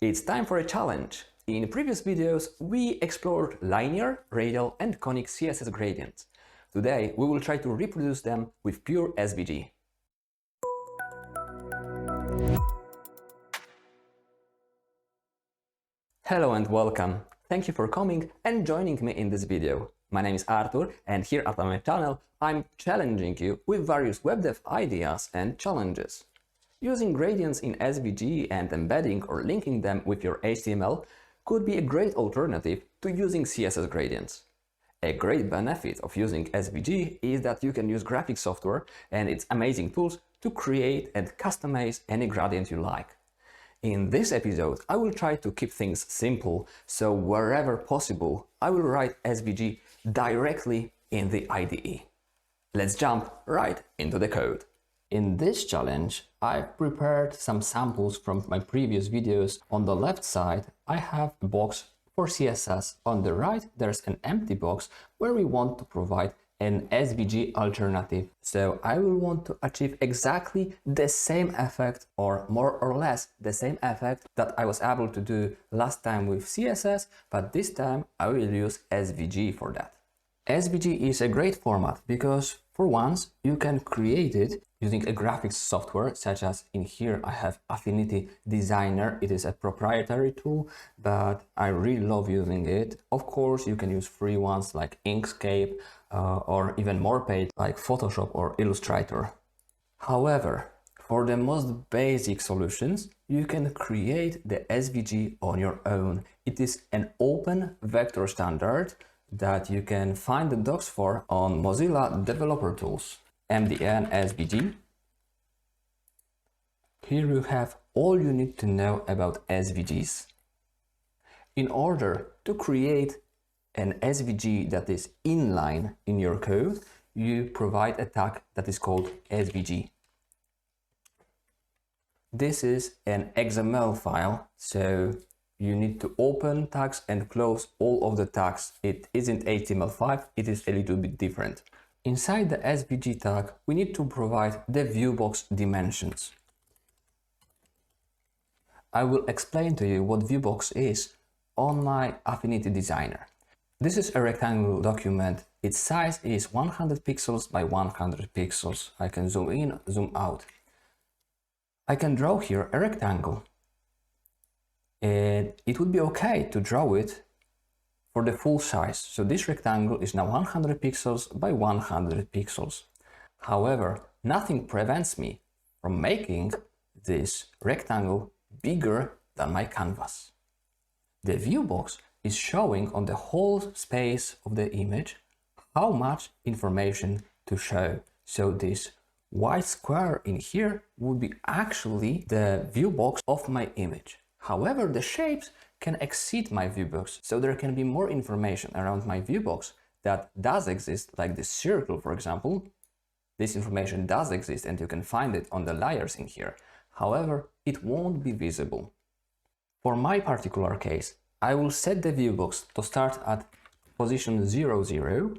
It's time for a challenge. In previous videos, we explored linear, radial, and conic CSS gradients. Today, we will try to reproduce them with pure SVG. Hello and welcome. Thank you for coming and joining me in this video. My name is Artur, and here at my channel, I'm challenging you with various web dev ideas and challenges. Using gradients in SVG and embedding or linking them with your HTML could be a great alternative to using CSS gradients. A great benefit of using SVG is that you can use graphic software and its amazing tools to create and customize any gradient you like. In this episode, I will try to keep things simple, so wherever possible, I will write SVG directly in the IDE. Let's jump right into the code. In this challenge, I've prepared some samples from my previous videos. On the left side, I have a box for CSS. On the right, there's an empty box where we want to provide an SVG alternative. So I will want to achieve exactly the same effect, or more or less the same effect that I was able to do last time with CSS, but this time I will use SVG for that. SVG is a great format because for once you can create it using a graphics software, such as in here I have Affinity Designer. It is a proprietary tool, but I really love using it. Of course, you can use free ones like Inkscape or even more paid like Photoshop or Illustrator. However, for the most basic solutions, you can create the SVG on your own. It is an open vector standard that you can find the docs for on Mozilla Developer Tools. MDN SVG. Here you have all you need to know about SVGs. In order to create an SVG that is inline in your code, you provide a tag that is called SVG. This is an XML file, so you need to open tags and close all of the tags. It isn't HTML5, it is a little bit different. Inside the SVG tag, we need to provide the viewBox dimensions. I will explain to you what viewBox is on my Affinity Designer. This is a rectangle document. Its size is 100 pixels by 100 pixels. I can zoom in, zoom out. I can draw here a rectangle. And it would be okay to draw it for the full size. So this rectangle is now 100 pixels by 100 pixels. However, nothing prevents me from making this rectangle bigger than my canvas. The viewBox is showing on the whole space of the image how much information to show. So this white square in here would be actually the viewBox of my image. However, the shapes can exceed my viewBox, so there can be more information around my viewBox that does exist, like this circle, for example. This information does exist and you can find it on the layers in here. However, it won't be visible. For my particular case, I will set the viewBox to start at position 0, 0.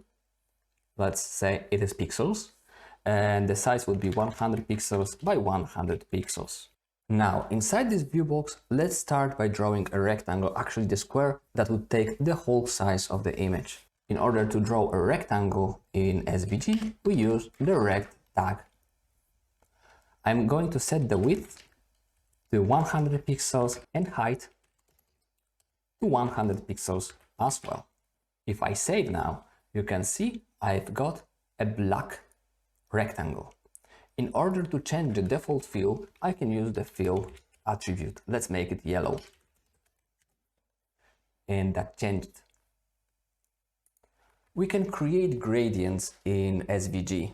Let's say it is pixels, and the size would be 100 pixels by 100 pixels. Now, inside this viewBox, let's start by drawing a rectangle, actually the square that would take the whole size of the image. In order to draw a rectangle in SVG, we use the rect tag. I'm going to set the width to 100 pixels and height to 100 pixels as well. If I save now, you can see I've got a black rectangle. In order to change the default fill, I can use the fill attribute. Let's make it yellow. And that changed. We can create gradients in SVG.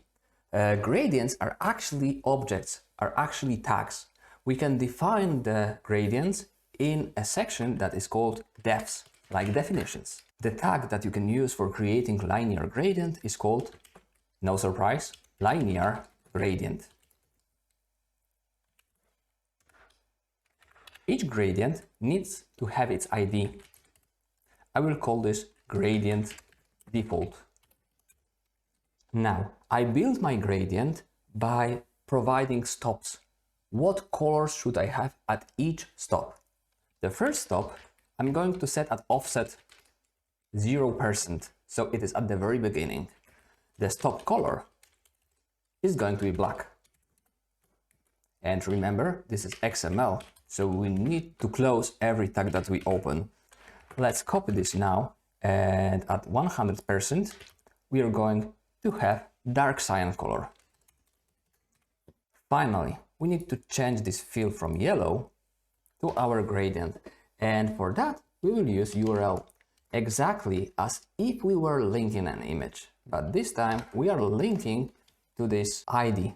Gradients are actually objects, are actually tags. We can define the gradients in a section that is called defs, like definitions. The tag that you can use for creating linear gradient is called, no surprise, linear gradient. Each gradient needs to have its ID. I will call this gradient default. Now, I build my gradient by providing stops. What colors should I have at each stop? The first stop, I'm going to set at offset 0%, so it is at the very beginning. The stop color is going to be black. And remember, this is XML, so we need to close every tag that we open. Let's copy this now, and at 100%, we are going to have dark cyan color. Finally, we need to change this fill from yellow to our gradient, and for that, we will use URL exactly as if we were linking an image, but this time we are linking to this ID.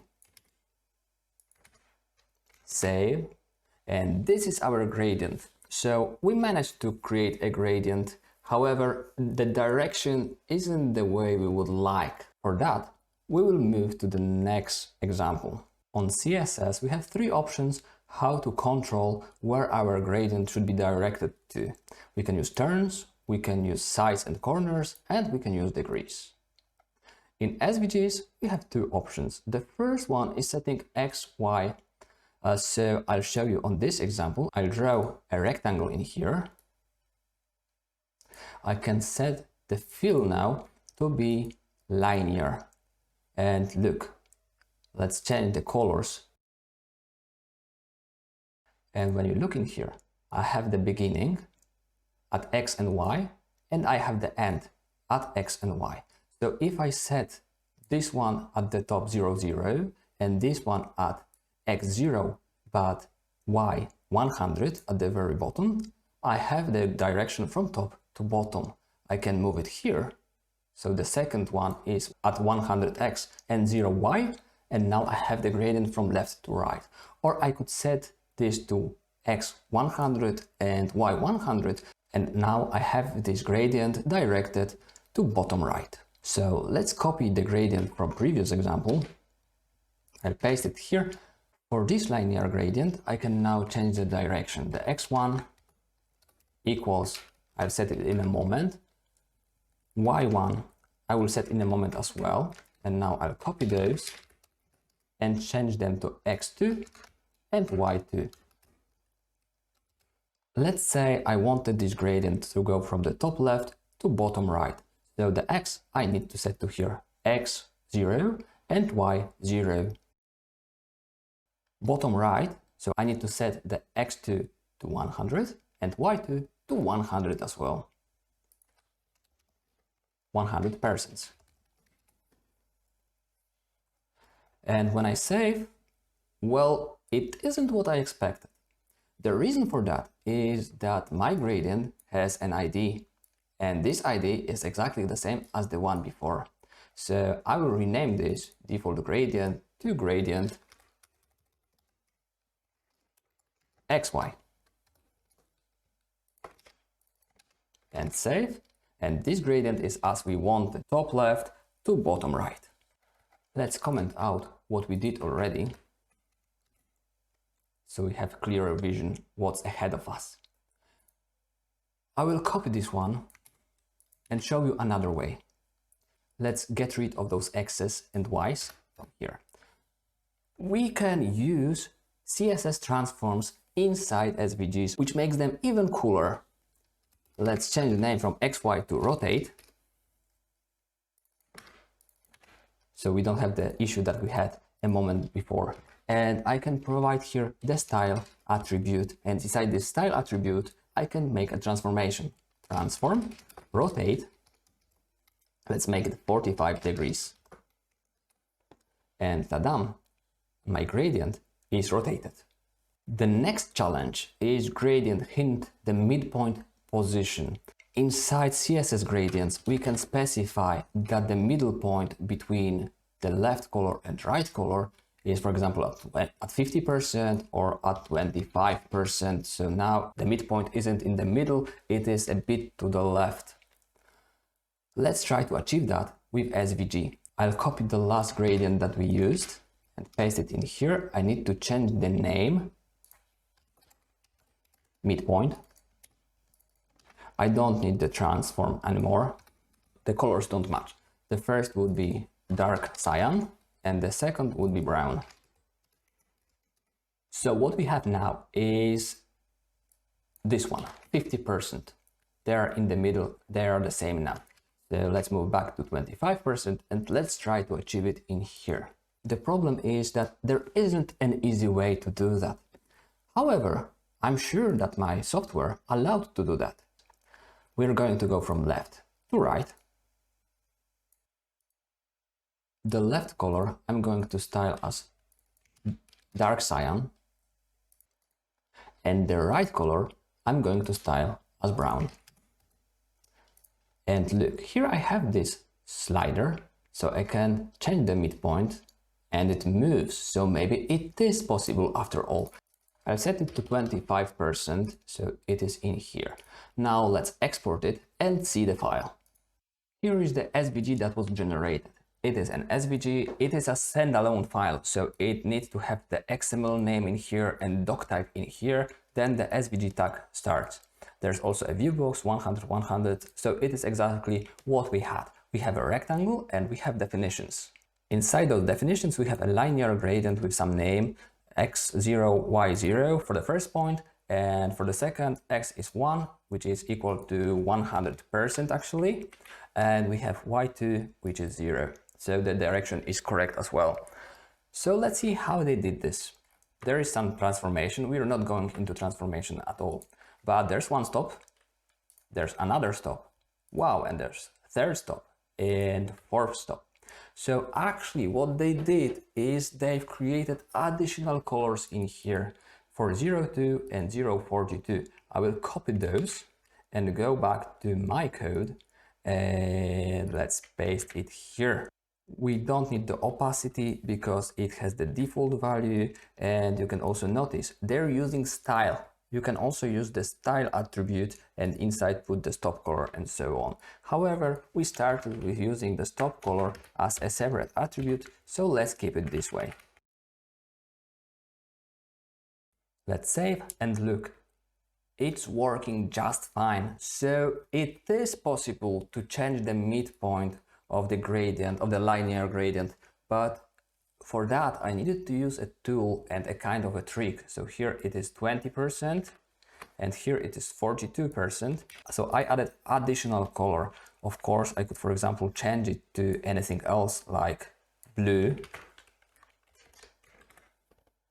Save, and this is our gradient. So we managed to create a gradient, however, the direction isn't the way we would like. For that, we will move to the next example. On CSS, we have three options how to control where our gradient should be directed to. We can use turns, we can use sides and corners, and we can use degrees. In SVGs, we have two options. The first one is setting X, Y. So I'll show you on this example. I'll draw a rectangle in here. I can set the fill now to be linear. And look, let's change the colors. And when you look in here, I have the beginning at X and Y, and I have the end at X and Y. So if I set this one at the top 0, 0, and this one at X 0, but Y 100 at the very bottom, I have the direction from top to bottom. I can move it here. So the second one is at 100X and 0Y, and now I have the gradient from left to right. Or I could set this to X 100 and Y 100, and now I have this gradient directed to bottom right. So let's copy the gradient from previous example. I'll paste it here. For this linear gradient, I can now change the direction. The X1 equals, I'll set it in a moment. Y1, I will set in a moment as well. And now I'll copy those and change them to X2 and Y2. Let's say I wanted this gradient to go from the top left to bottom right. So the X I need to set to here, X0 and Y0. Bottom right, so I need to set the X2 to 100 and Y2 to 100 as well. 100%. And when I save, well, it isn't what I expected. The reason for that is that my gradient has an ID, and this ID is exactly the same as the one before. So I will rename this default gradient to gradient XY. And save. And this gradient is as we want, the top left to bottom right. Let's comment out what we did already, so we have clearer vision what's ahead of us. I will copy this one and show you another way. Let's get rid of those X's and Y's from here. We can use CSS transforms inside SVGs, which makes them even cooler. Let's change the name from XY to rotate, so we don't have the issue that we had a moment before. And I can provide here the style attribute, and inside this style attribute I can make a transformation. Transform, rotate, let's make it 45 degrees. And ta-dam, my gradient is rotated. The next challenge is gradient hint the midpoint position. Inside CSS gradients, we can specify that the middle point between the left color and right color is, for example, at 50% or at 25%. So now the midpoint isn't in the middle, it is a bit to the left. Let's try to achieve that with SVG. I'll copy the last gradient that we used and paste it in here. I need to change the name, midpoint. I don't need the transform anymore. The colors don't match. The first would be dark cyan and the second would be brown. So what we have now is this one, 50%. They are in the middle, they are the same now. So let's move back to 25% and let's try to achieve it in here. The problem is that there isn't an easy way to do that. However, I'm sure that my software allowed to do that. We're going to go from left to right. The left color I'm going to style as dark cyan, and the right color I'm going to style as brown. And look, here I have this slider, so I can change the midpoint and it moves, so maybe it is possible after all. I'll set it to 25%, so it is in here. Now let's export it and see the file. Here is the SVG that was generated. It is an SVG, it is a standalone file, so it needs to have the XML name in here and doc type in here, then the SVG tag starts. There's also a viewBox 100, 100, so it is exactly what we had. We have a rectangle and we have definitions. Inside those definitions we have a linear gradient with some name, x0, y0 for the first point, and for the second x is 1, which is equal to 100% actually, and we have y2, which is 0. So the direction is correct as well. So let's see how they did this. There is some transformation. We are not going into transformation at all, but there's one stop, there's another stop, wow, and there's third stop and fourth stop. So actually what they did is they've created additional colors in here for 02 and 042. I will copy those and go back to my code and let's paste it here. We don't need the opacity because it has the default value, and you can also notice they're using style. You can also use the style attribute and inside put the stop color and so on. However, we started with using the stop color as a separate attribute, so let's keep it this way. Let's save and look. It's working just fine. So it is possible to change the midpoint of the gradient, of the linear gradient, but for that I needed to use a tool and a kind of a trick. So here it is 20% and here it is 42%. So I added additional color. Of course, I could, for example, change it to anything else like blue.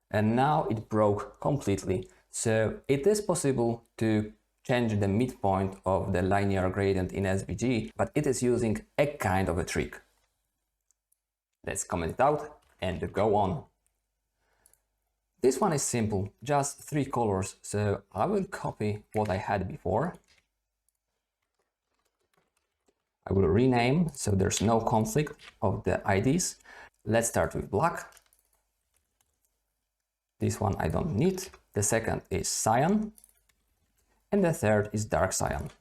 And now it broke completely. So it is possible to change the midpoint of the linear gradient in SVG, but it is using a kind of a trick. Let's comment it out and go on. This one is simple, just 3 colors, so I will copy what I had before. I will rename so there's no conflict of the IDs. Let's start with black. This one I don't need. The second is cyan. And the third is dark cyan.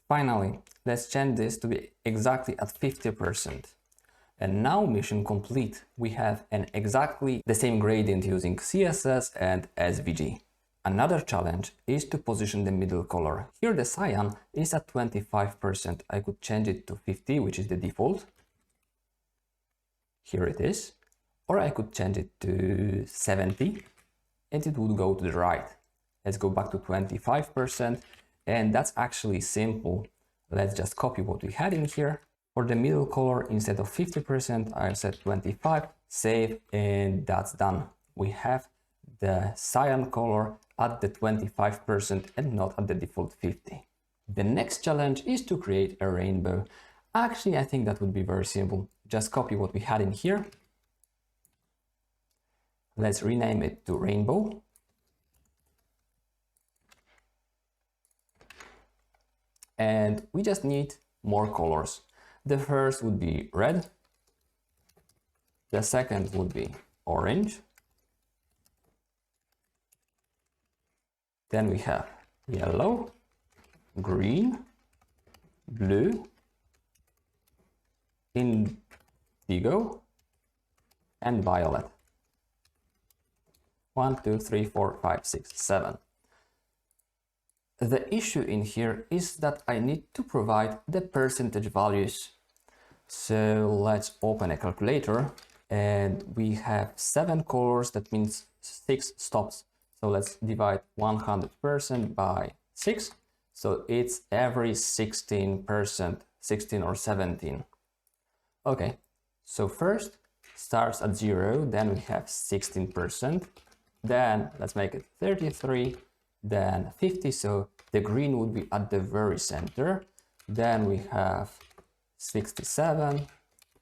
Finally, let's change this to be exactly at 50%. And now mission complete. We have exactly the same gradient using CSS and SVG. Another challenge is to position the middle color. Here the cyan is at 25%. I could change it to 50, which is the default. Here it is. Or I could change it to 70 and it would go to the right. Let's go back to 25%, and that's actually simple. Let's just copy what we had in here. For the middle color, instead of 50%, I've set 25, save, and that's done. We have the cyan color at the 25% and not at the default 50. The next challenge is to create a rainbow. Actually, I think that would be very simple. Just copy what we had in here. Let's rename it to rainbow. And we just need more colors. The first would be red. The second would be orange. Then we have yellow, green, blue, indigo, and violet. 1, 2, 3, 4, 5, 6, 7. The issue in here is that I need to provide the percentage values. So let's open a calculator and we have 7 colors, that means 6 stops. So let's divide 100% by 6. So it's every 16%, 16 or 17. Okay, so first starts at 0, then we have 16%, then let's make it 33, then 50, so the green would be at the very center, then we have 67,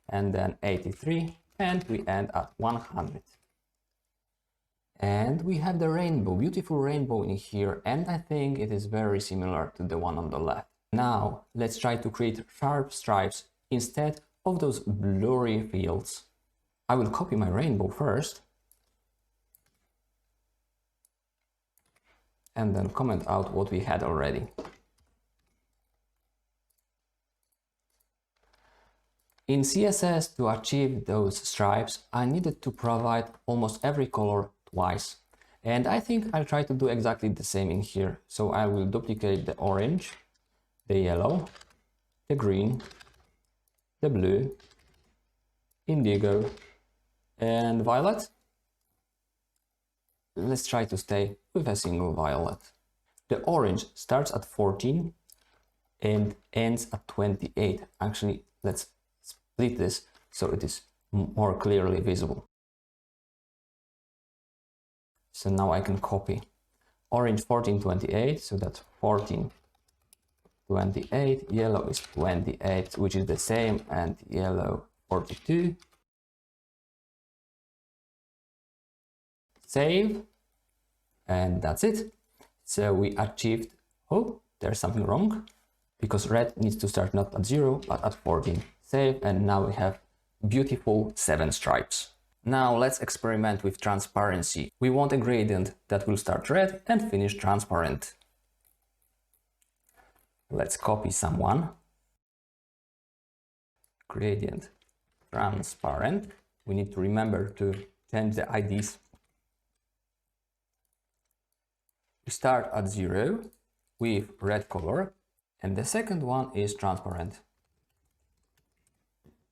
and then 83, and we end at 100. And we have the rainbow, beautiful rainbow in here, and I think it is very similar to the one on the left. Now let's try to create sharp stripes instead of those blurry fields. I will copy my rainbow first and then comment out what we had already. In CSS, to achieve those stripes, I needed to provide almost every color twice. And I think I'll try to do exactly the same in here. So I will duplicate the orange, the yellow, the green, the blue, indigo, and violet. Let's try to stay with a single violet. The orange starts at 14 and ends at 28. Actually, let's split this so it is more clearly visible. So now I can copy orange 14, 28, so that's 14, 28, yellow is 28, which is the same, and yellow 42. Save, and that's it. So we achieved, oh, there's something wrong, because red needs to start not at 0, but at 14. Save, and now we have beautiful 7 stripes. Now let's experiment with transparency. We want a gradient that will start red and finish transparent. Let's copy someone. Gradient transparent. We need to remember to change the IDs. We start at 0 with red color, and the second one is transparent.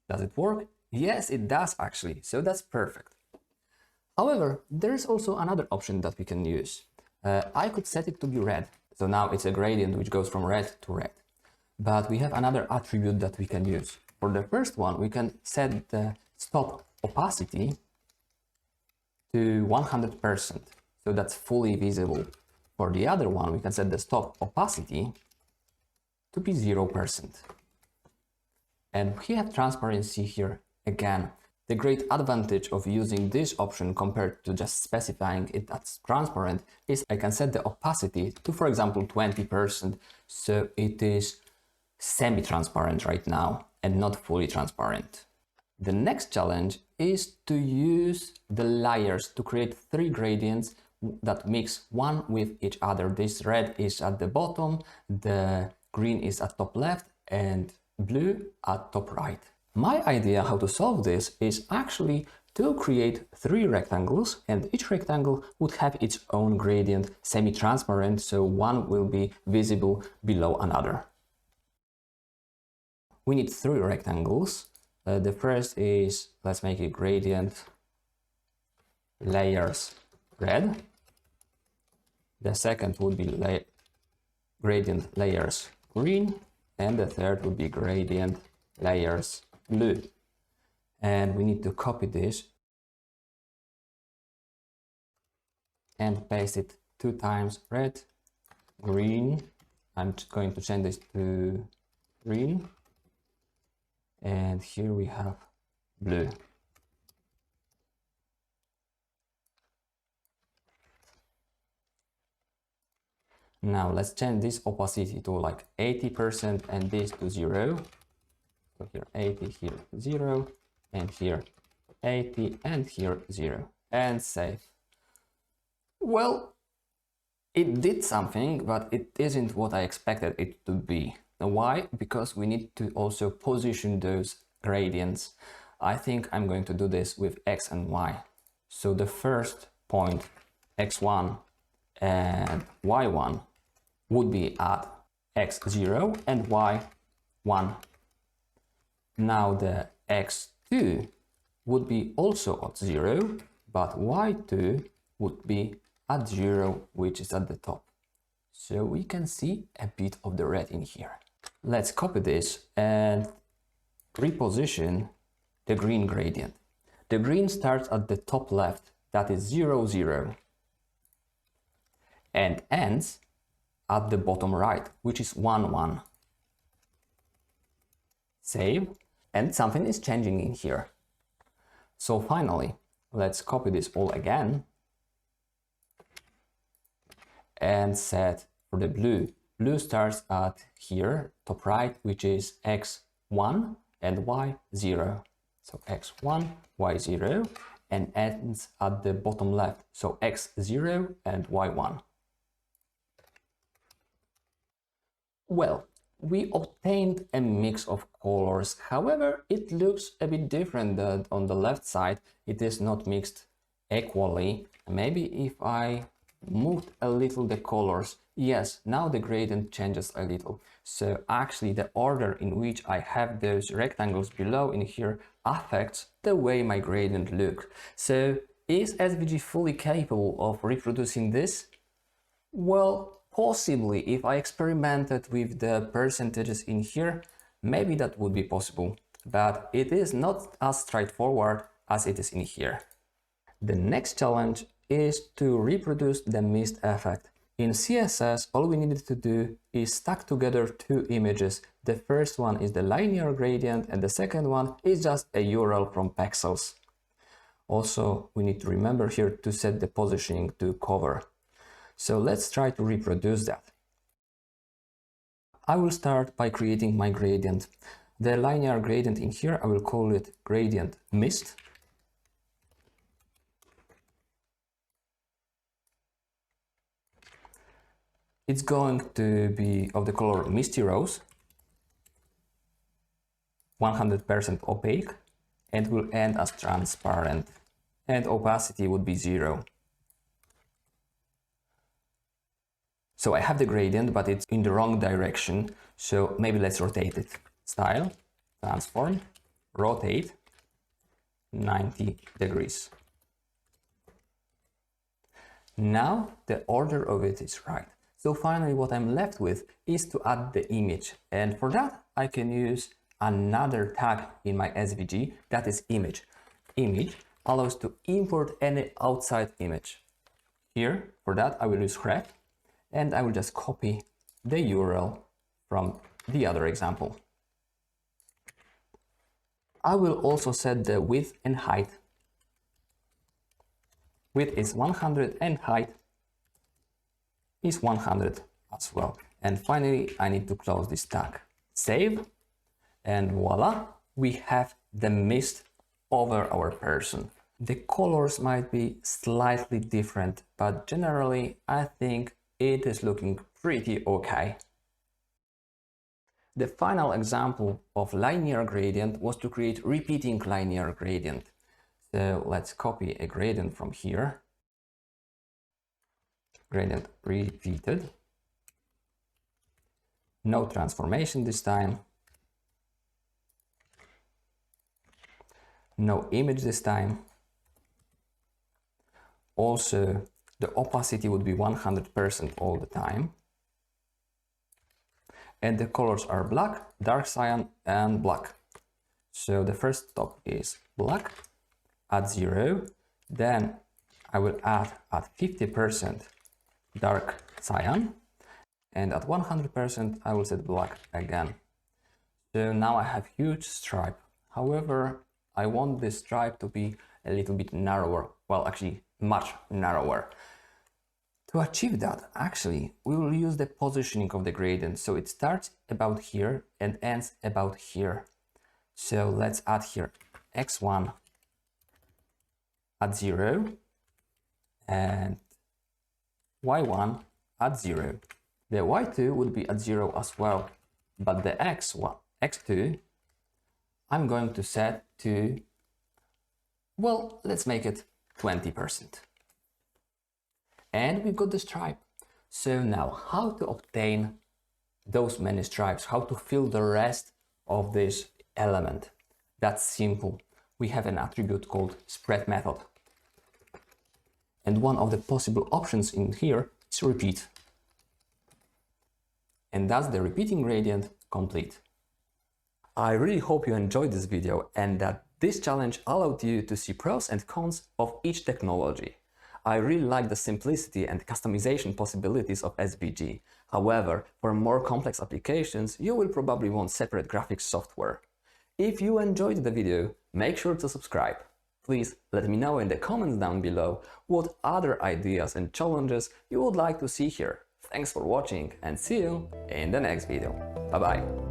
Does it work? Yes, it does actually, so that's perfect. However, there's also another option that we can use. I could set it to be red, so now it's a gradient which goes from red to red. But we have another attribute that we can use. For the first one, we can set the stop opacity to 100%, so that's fully visible. For the other one, we can set the stop opacity to be 0%. And we have transparency here again. The great advantage of using this option compared to just specifying it as transparent is I can set the opacity to, for example, 20%, so it is semi-transparent right now and not fully transparent. The next challenge is to use the layers to create 3 gradients that mix one with each other. This red is at the bottom, the green is at top left, and blue at top right. My idea how to solve this is actually to create 3 rectangles, and each rectangle would have its own gradient, semi-transparent, so one will be visible below another. We need 3 rectangles. The first is, let's make it gradient layers red. The second would be gradient layers green, and the third would be gradient layers blue. And we need to copy this and paste it 2 times. Red, green, I'm going to change this to green, and here we have blue. Now let's change this opacity to like 80% and this to 0. So here 80, here 0, and here 80, and here 0, and save. Well, it did something, but it isn't what I expected it to be. Why? Because we need to also position those gradients. I think I'm going to do this with X and Y. So the first point, X1 and Y1, would be at X0 and Y1. Now the X2 would be also at 0, but Y2 would be at 0, which is at the top. So we can see a bit of the red in here. Let's copy this and reposition the green gradient. The green starts at the top left, that is 0, 0, and ends at the bottom right, which is 1, 1. Save, and something is changing in here. So finally, let's copy this all again and set for the blue. Blue starts at here, top right, which is x1 and y0. So x1, y0, and ends at the bottom left, so x0 and y1. Well, we obtained a mix of colors. However, it looks a bit different than on the left side. It is not mixed equally. Maybe if I moved a little the colors, yes, now the gradient changes a little. So actually the order in which I have those rectangles below in here affects the way my gradient looks. So is SVG fully capable of reproducing this? Well, possibly. If I experimented with the percentages in here, maybe that would be possible, but it is not as straightforward as it is in here. The next challenge is to reproduce the mist effect. In CSS, all we needed to do is stack together two images. The first one is the linear gradient and the second one is just a URL from pixels. Also, we need to remember here to set the positioning to cover. So let's try to reproduce that. I will start by creating my gradient. The linear gradient in here, I will call it gradient mist. It's going to be of the color misty rose, 100% opaque, and will end as transparent, and opacity would be 0. So I have the gradient, but it's in the wrong direction, so maybe let's rotate it. Style, transform, rotate, 90 degrees. Now the order of it is right. So finally what I'm left with is to add the image, and for that I can use another tag in my SVG, that is image. Image allows to import any outside image. Here, for that I will use rect, and I will just copy the URL from the other example. I will also set the width and height. Width is 100 and height is 100 as well. And finally, I need to close this tag. Save, and voila, we have the mist over our person. The colors might be slightly different, but generally, I think it is looking pretty okay. The final example of linear gradient was to create repeating linear gradient. So let's copy a gradient from here. Gradient repeated. No transformation this time. No image this time. Also, the opacity would be 100% all the time. And the colors are black, dark cyan, and black. So the first stop is black at 0. Then I will add at 50% dark cyan, and at 100% I will set black again. So now I have huge stripe. However, I want this stripe to be a little bit narrower. Well, actually much narrower. To achieve that, actually, we will use the positioning of the gradient. So it starts about here and ends about here. So let's add here x1 at 0 and y1 at 0. The y2 would be at 0 as well, but the x2 I'm going to set to, well, let's make it 20%. And we've got the stripe. So now how to obtain those many stripes, how to fill the rest of this element? That's simple. We have an attribute called spread method. And one of the possible options in here is repeat. And that's the repeating gradient complete. I really hope you enjoyed this video and that this challenge allowed you to see pros and cons of each technology. I really like the simplicity and customization possibilities of SVG. However, for more complex applications, you will probably want separate graphics software. If you enjoyed the video, make sure to subscribe. Please let me know in the comments down below what other ideas and challenges you would like to see here. Thanks for watching and see you in the next video. Bye bye.